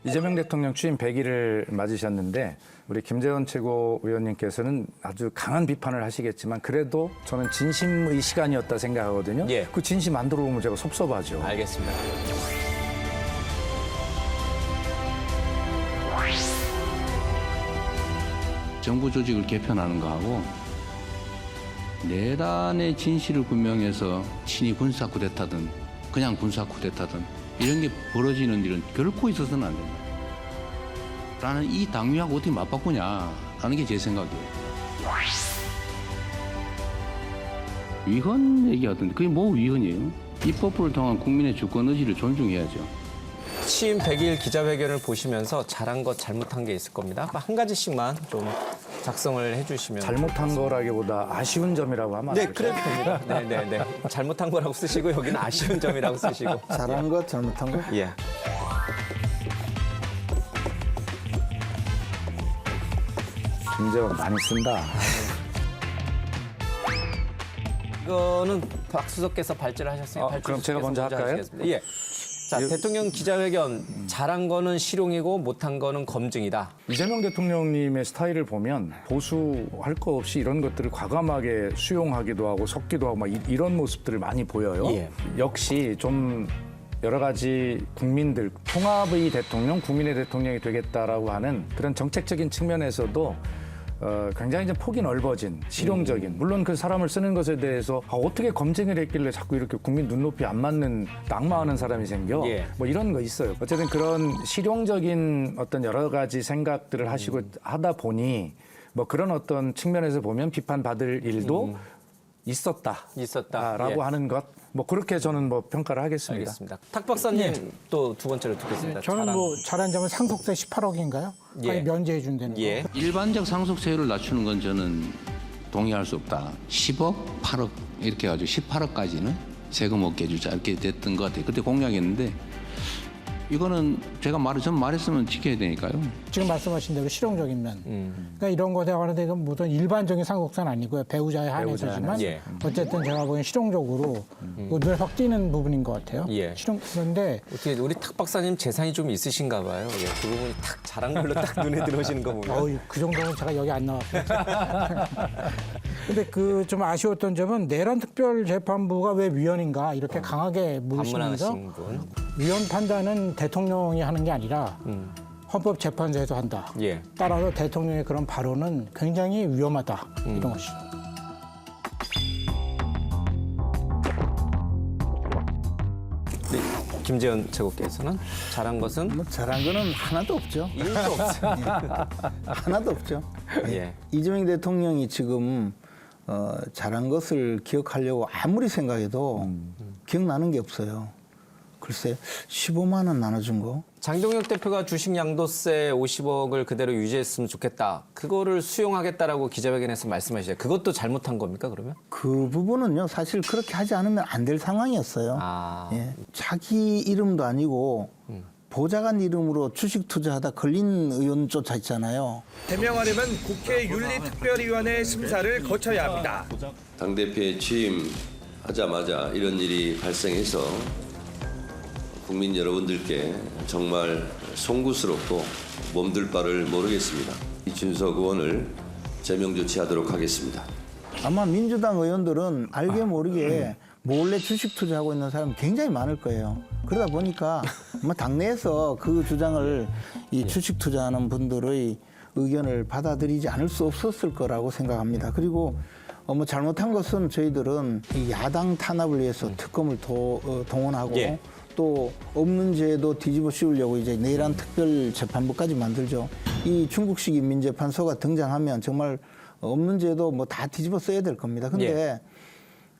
이재명 대통령 취임 100일을 맞으셨는데 우리 김재원 최고위원님께서는 아주 강한 비판을 하시겠지만 그래도 저는 진심의 시간이었다 생각하거든요. 예. 그 진심 안 들어오면 제가 섭섭하죠. 알겠습니다. 정부 조직을 개편하는 거하고 내란의 진실을 규명해서 친위 군사 쿠데타든 그냥 군사 쿠데타든 이런 게 벌어지는 일은 결코 있어서는 안 된다. 라는 이 당위하고 어떻게 맞바꾸냐라는 게 제 생각이에요. 위헌 얘기하던데 그게 뭐 위헌이에요? 입법부를 통한 국민의 주권 의지를 존중해야죠. 취임 100일 기자회견을 보시면서 잘한 것, 잘못한 게 있을 겁니다. 한 가지씩만 좀 작성을 해주시면. 잘못한 거라기보다 아쉬운 점이라고 하면 안 네, 될까요? 그래도 됩니다. 네네네. 잘못한 거라고 쓰시고 여기는 아쉬운 점이라고 쓰시고. 잘한 것, 잘못한 것? 예. 김재원 많이 쓴다. 이거는 박수석께서 발제를 하셨으니까 그럼 발주석께서 제가 먼저 할까요? 하시겠습니다. 예. 자, 대통령 기자회견 잘한 거는 실용이고 못한 거는 검증이다. 이재명 대통령님의 스타일을 보면 보수할 거 없이 이런 것들을 과감하게 수용하기도 하고 섞기도 하고 막 이런 모습들을 많이 보여요. 예. 역시 좀 여러 가지 국민들 통합의 대통령, 국민의 대통령이 되겠다라고 하는 그런 정책적인 측면에서도 굉장히 좀 폭이 넓어진 실용적인 물론 그 사람을 쓰는 것에 대해서 어떻게 검증을 했길래 자꾸 이렇게 국민 눈높이 안 맞는 낙마하는 사람이 생겨 예. 뭐 이런 거 있어요. 어쨌든 그런 실용적인 어떤 여러 가지 생각들을 하시고 하다 보니 뭐 그런 어떤 측면에서 보면 비판받을 일도 있었다라고 예. 하는 것 뭐 그렇게 저는 뭐 평가를 하겠습니다. 알겠습니다. 탁 박사님 또 두 번째로 듣겠습니다. 저는 뭐 잘한 점은 상속세 18억인가요? 예. 아니 면제해 준다는 거. 예. 일반적 상속세율을 낮추는 건 저는 동의할 수 없다. 10억, 8억 이렇게 해가지고 18억까지는 세금 없게 해주자 이렇게 됐던 것 같아요. 그때 공약이었는데 이거는 전 말했으면 지켜야 되니까요. 지금 말씀하신 대로 실용적인 면. 그러니까 이런 거 대화하는데 이건 무슨 일반적인 상속세는 아니고요. 배우자에 한해서지만 예. 어쨌든 제가 보기엔 실용적으로 눈에 확 띄는 부분인 것 같아요. 예. 그런데 어떻게 우리 탁 박사님 재산이 좀 있으신가 봐요. 예, 그 부분이 탁 잘한 걸로 딱 눈에 들어오시는 거 보면. 그 정도는 제가 여기 안 나왔어요. 근데 그 좀 아쉬웠던 점은 내란 특별재판부가 왜 위헌인가 이렇게 강하게 물으시면서 반문하신 분. 위헌 판단은 대통령이 하는 게 아니라 헌법재판소에서 한다. 예. 따라서 대통령의 그런 발언은 굉장히 위험하다. 이런 것이죠. 네, 김재현 최고께서는 잘한 것은 뭐 잘한 거는 하나도 없죠. 일도 없어요. 하나도 없죠. 예. 이재명 대통령이 지금 잘한 것을 기억하려고 아무리 생각해도 기억나는 게 없어요. 글쎄 15만 원 나눠준 거. 장동혁 대표가 주식 양도세 50억을 그대로 유지했으면 좋겠다. 그거를 수용하겠다라고 기자회견에서 말씀하시죠. 그것도 잘못한 겁니까 그러면? 그 부분은요 사실 그렇게 하지 않으면 안 될 상황이었어요. 아. 예. 자기 이름도 아니고 보좌관 이름으로 주식 투자하다 걸린 의원조차 있잖아요. 대명하려면 국회 윤리특별위원회 심사를 거쳐야 합니다. 당대표에 취임하자마자 이런 일이 발생해서 국민 여러분들께 정말 송구스럽고 몸둘 바를 모르겠습니다. 이준석 의원을 제명 조치하도록 하겠습니다. 아마 민주당 의원들은 알게 모르게 몰래 주식 투자하고 있는 사람이 굉장히 많을 거예요. 그러다 보니까 아마 당내에서 그 주장을 이 주식 투자하는 분들의 의견을 받아들이지 않을 수 없었을 거라고 생각합니다. 그리고 뭐 잘못한 것은 저희들은 이 야당 탄압을 위해서 특검을 동원하고 예. 또 없는 죄도 뒤집어 씌우려고 이제 내란 특별재판부까지 만들죠. 이 중국식 인민재판소가 등장하면 정말 없는 죄도 뭐 다 뒤집어 써야 될 겁니다. 근데 예.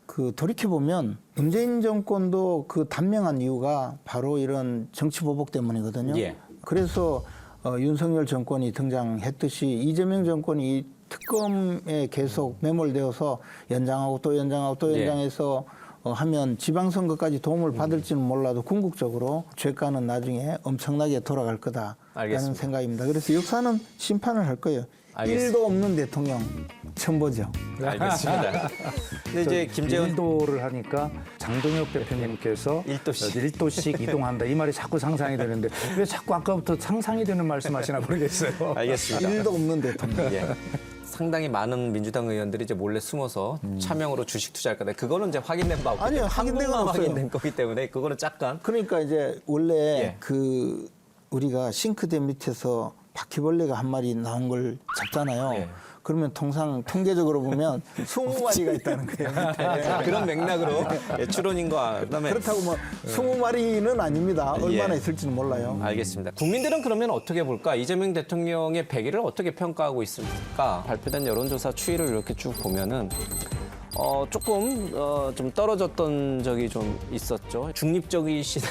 그 돌이켜보면 문재인 정권도 그 단명한 이유가 바로 이런 정치 보복 때문이거든요. 예. 그래서 윤석열 정권이 등장했듯이 이재명 정권이 이 특검에 계속 매몰되어서 연장하고 또 연장하고 또 예. 연장해서 하면 지방선거까지 도움을 받을지는 몰라도 궁극적으로 죄가는 나중에 엄청나게 돌아갈 거다라는 알겠습니다. 생각입니다. 그래서 역사는 심판을 할 거예요. 알겠습니다. 1도 없는 대통령 처음 보죠. 알겠습니다. 근데 이제 김재원 일도를 하니까 장동혁 대표님께서 일도씩. 일도씩 이동한다. 이 말이 자꾸 상상이 되는데 왜 자꾸 아까부터 상상이 되는 말씀하시나 모르겠어요. 알겠습니다. 1도 없는 대통령. 예. 상당히 많은 민주당 의원들이 이제 몰래 숨어서 차명으로 주식 투자할 거다. 그거는 이제 확인된 바 없기 아니요, 때문에 확인된 건 한국만 없어요. 확인된 거기 때문에 그거는 잠깐 그러니까 이제 원래 예. 그 우리가 싱크대 밑에서 바퀴벌레가 한 마리 나온 걸 잡잖아요. 예. 그러면 통상 통계적으로 보면 20마리가 있다는 거예요. 자, 그런 맥락으로 예, 추론인과 그다음에 그렇다고 뭐 20마리는 아닙니다. 얼마나 예. 있을지는 몰라요. 알겠습니다. 국민들은 그러면 어떻게 볼까? 이재명 대통령의 배기를 어떻게 평가하고 있을까? 발표된 여론조사 추이를 이렇게 쭉 보면은 조금 좀 떨어졌던 적이 좀 있었죠. 중립적이신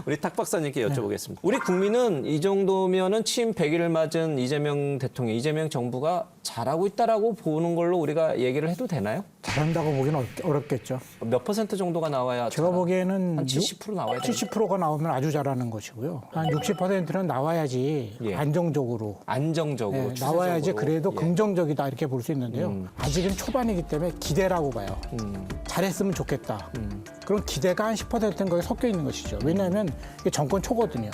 우리 탁 박사님께 여쭤보겠습니다. 우리 국민은 이 정도면은 취임 100일을 맞은 이재명 대통령, 이재명 정부가 잘하고 있다라고 보는 걸로 우리가 얘기를 해도 되나요? 잘한다고 보기는 어렵겠죠. 몇 퍼센트 정도가 나와야 제가 보기에는 한 70% 나와야 돼요. 70%가 나오면 아주 잘하는 것이고요. 한 60%는 나와야지 예. 안정적으로 안정적으로 예, 나와야지 추세적으로. 그래도 예. 긍정적이다 이렇게 볼 수 있는데요. 아직은 초반이기 때문에 기대라고 봐요. 잘했으면 좋겠다. 그런 기대가 한 10%는 거기에 섞여 있는 것이죠. 왜냐하면 이게 정권 초거든요.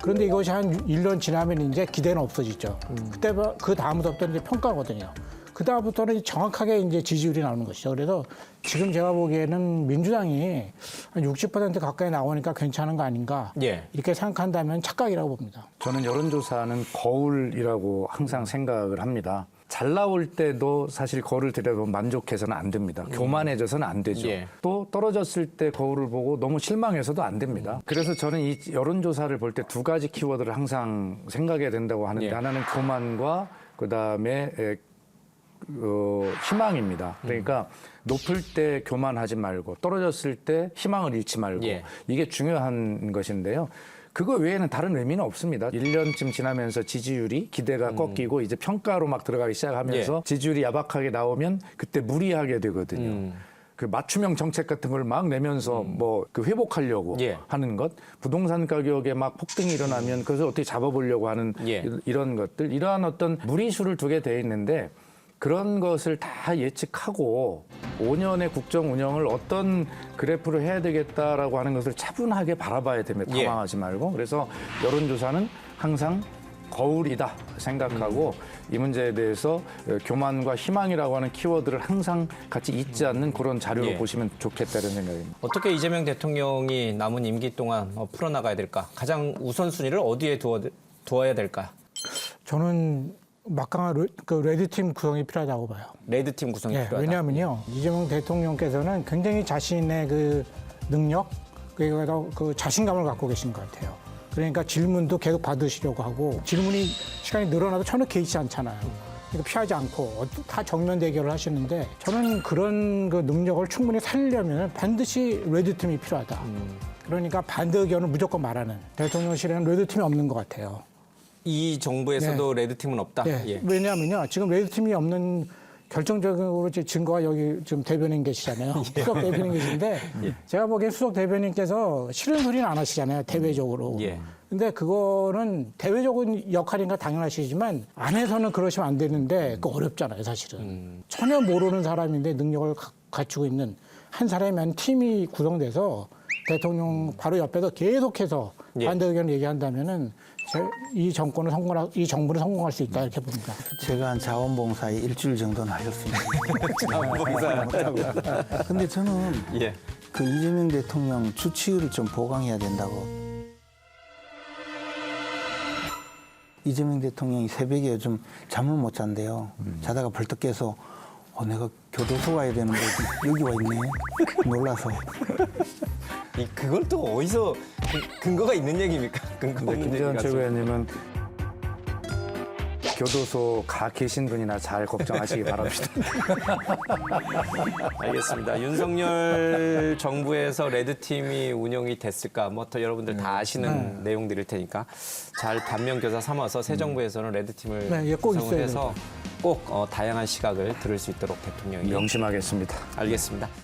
그런데 이것이 한 1년 지나면 이제 기대는 없어지죠. 그때 그 다음부터는 이제 평가거든요. 그 다음부터는 정확하게 이제 지지율이 나오는 것이죠. 그래서 지금 제가 보기에는 민주당이 한 60% 가까이 나오니까 괜찮은 거 아닌가 예. 이렇게 생각한다면 착각이라고 봅니다. 저는 여론조사는 거울이라고 항상 생각을 합니다. 잘 나올 때도 사실 거울을 들여다보면 만족해서는 안 됩니다. 교만해져서는 안 되죠. 예. 또 떨어졌을 때 거울을 보고 너무 실망해서도 안 됩니다. 그래서 저는 이 여론조사를 볼 때 두 가지 키워드를 항상 생각해야 된다고 하는데 예. 하나는 교만과 그다음에 희망입니다. 그러니까 높을 때 교만하지 말고 떨어졌을 때 희망을 잃지 말고 예. 이게 중요한 것인데요. 그거 외에는 다른 의미는 없습니다. 1년쯤 지나면서 지지율이 기대가 꺾이고 이제 평가로 막 들어가기 시작하면서 지지율이 야박하게 나오면 그때 무리하게 되거든요. 그 맞춤형 정책 같은 걸 막 내면서 뭐 그 회복하려고 예. 하는 것, 부동산 가격에 막 폭등이 일어나면 그것을 어떻게 잡아보려고 하는 예. 이런 것들, 이러한 어떤 무리수를 두게 돼 있는데 그런 것을 다 예측하고 5년의 국정 운영을 어떤 그래프로 해야 되겠다라고 하는 것을 차분하게 바라봐야 됩니다. 예. 당황하지 말고. 그래서 여론조사는 항상 거울이다 생각하고 이 문제에 대해서 교만과 희망이라고 하는 키워드를 항상 같이 잊지 않는 그런 자료로 예. 보시면 좋겠다는 생각입니다. 어떻게 이재명 대통령이 남은 임기 동안 풀어나가야 될까? 가장 우선순위를 어디에 두어야 될까? 저는 막강한 레드팀 구성이 필요하다고 봐요. 레드팀 구성이 예, 필요하다. 왜냐하면요, 이재명 대통령께서는 굉장히 자신의 그 능력, 그 자신감을 갖고 계신 것 같아요. 그러니까 질문도 계속 받으시려고 하고 질문이 시간이 늘어나도 전혀 개의치 않잖아요. 그러니까 피하지 않고 다 정면 대결을 하시는데 저는 그런 그 능력을 충분히 살리려면 반드시 레드팀이 필요하다. 그러니까 반대 의견을 무조건 말하는 대통령실에는 레드팀이 없는 것 같아요. 이 정부에서도 레드팀은 없다. 네. 예. 왜냐하면요, 지금 레드팀이 없는 결정적으로 증거가 여기 지금 대변인 계시잖아요. 수석 대변인 계신데 제가 보기엔 수석 대변인께서 싫은 소리는 안 하시잖아요. 대외적으로. 예. 근데 그거는 대외적인 역할인가 당연하시지만 안에서는 그러시면 안 되는데 그거 어렵잖아요, 사실은. 전혀 모르는 사람인데 능력을 갖추고 있는 한 사람이 팀이 구성돼서 대통령 바로 옆에서 계속해서 예. 반대 의견을 얘기한다면은 이 정부는 성공할 수 있다 이렇게 봅니다. 제가 한 자원봉사에 일주일 정도는 하셨습니다. 자원봉사. 근데 저는 예. 그 이재명 대통령 주치의를 좀 보강해야 된다고. 이재명 대통령이 새벽에 요즘 잠을 못 잔대요. 자다가 벌떡 깨서 내가 교도소 가야 되는데 여기 와 있네. 놀라서. 그걸 또 어디서 근거가 있는 얘기입니까? 근거 없는 김재원 얘기가. 최고위원님은 교도소 가 계신 분이나 잘 걱정하시기 바랍니다. 알겠습니다. 윤석열 정부에서 레드팀이 운영이 됐을까? 뭐 더 여러분들 다 아시는 내용들일 테니까 잘 반면교사 삼아서 새 정부에서는 레드팀을 네, 예, 꼭 구성을 있어야 해서 꼭 다양한 시각을 들을 수 있도록 대통령이 명심하겠습니다. 알겠습니다.